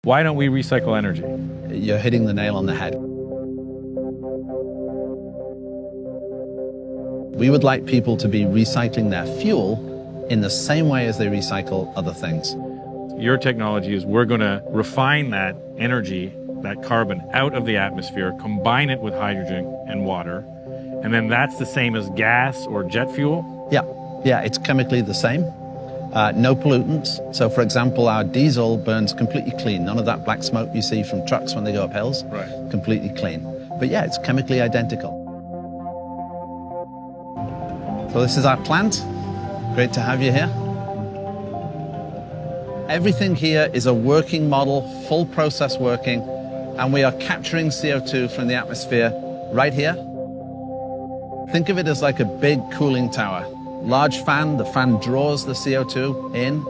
Why don't we recycle energy? You're hitting the nail on the head. We would like people to be recycling their fuel in the same way as they recycle other things. Your technology is we're going to refine that energy, that carbon, out of the atmosphere, combine it with hydrogen and water, and then that's the same as gas or jet fuel? Yeah, it's chemically the same. No pollutants. So, for example, our diesel burns completely clean. None of that black smoke you see from trucks when they go up hills. Right. Completely clean. But yeah, it's chemically identical. So this is our plant. Great to have you here. Everything here is a working model, full process working, and we are capturing CO2 from the atmosphere right here. Think of it as like a big cooling tower. Large fan, the fan draws the CO2 in,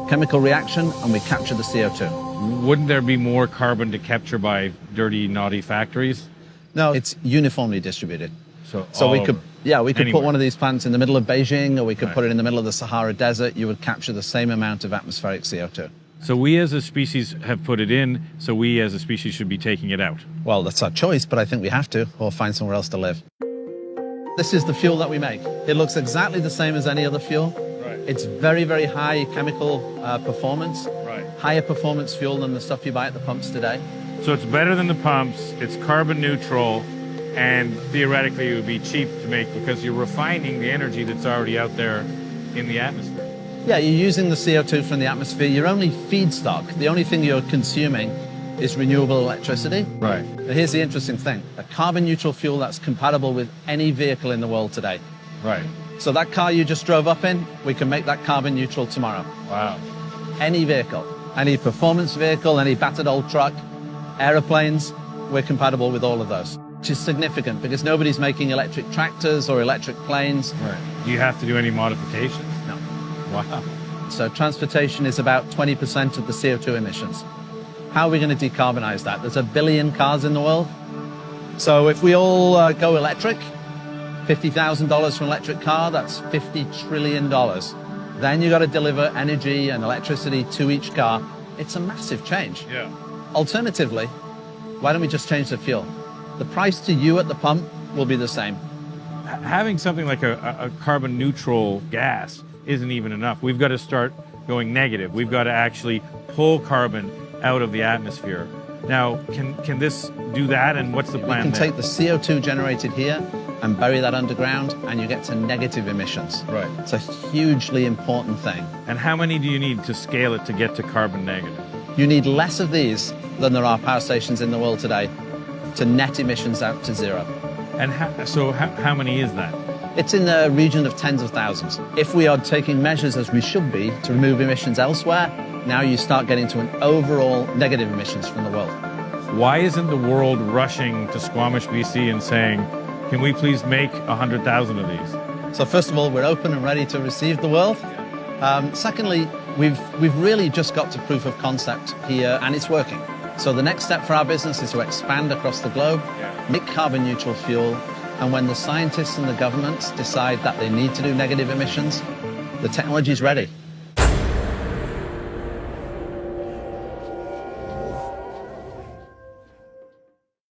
chemical reaction, and we capture the CO2. Wouldn't there be more carbon to capture by dirty, naughty factories? No, it's uniformly distributed. So we could anywhere. put one of these plants in the middle of Beijing, or we could put it in the middle of the Sahara Desert. You would capture the same amount of atmospheric CO2. So we as a species have put it in, so we as a species should be taking it out. Well, that's our choice, but I think we have to, or find somewhere else to live. This is the fuel that we make. It looks exactly the same as any other fuel. Right. It's very, very high chemical performance. Right. Higher performance fuel than the stuff you buy at the pumps today. So it's better than the pumps, it's carbon neutral, and theoretically it would be cheap to make because you're refining the energy that's already out there in the atmosphere. Yeah, you're using the CO2 from the atmosphere. Your only feedstock, the only thing you're consuming is renewable electricity. Right. But here's the interesting thing. A carbon neutral fuel that's compatible with any vehicle in the world today. Right. So that car you just drove up in, we can make that carbon neutral tomorrow. Wow. Any vehicle, any performance vehicle, any battered old truck, aeroplanes, we're compatible with all of those. Which is significant because nobody's making electric tractors or electric planes. Right. Do you have to do any modifications? No. Wow. So transportation is about 20% of the CO2 emissions. How are we going to decarbonize that? There's 1 billion cars in the world. So if we all go electric, $50,000 for an electric car, that's $50 trillion. Then you got to deliver energy and electricity to each car. It's a massive change. Yeah. Alternatively, why don't we just change the fuel? The price to you at the pump will be the same. Having something like a carbon neutral gas isn't even enough. We've got to start going negative. We've got to actually pull carbon out of the atmosphere. Now, can this do that, and what's the plan You can there? take the CO2 generated here and bury that underground, and you get to negative emissions. Right. It's a hugely important thing. And how many do you need to scale it to get to carbon negative? You need less of these than there are power stations in the world today to net emissions out to zero. And how many is that? It's in the region of tens of thousands. If we are taking measures as we should be to remove emissions elsewhere, now you start getting to an overall negative emissions from the world. Why isn't the world rushing to Squamish, BC and saying, can we please make 100,000 of these? So first of all, we're open and ready to receive the world. Secondly, we've really just got to proof of concept here, and it's working. So the next step for our business is to expand across the globe, make carbon neutral fuel, and when the scientists and the governments decide that they need to do negative emissions, the technology is ready.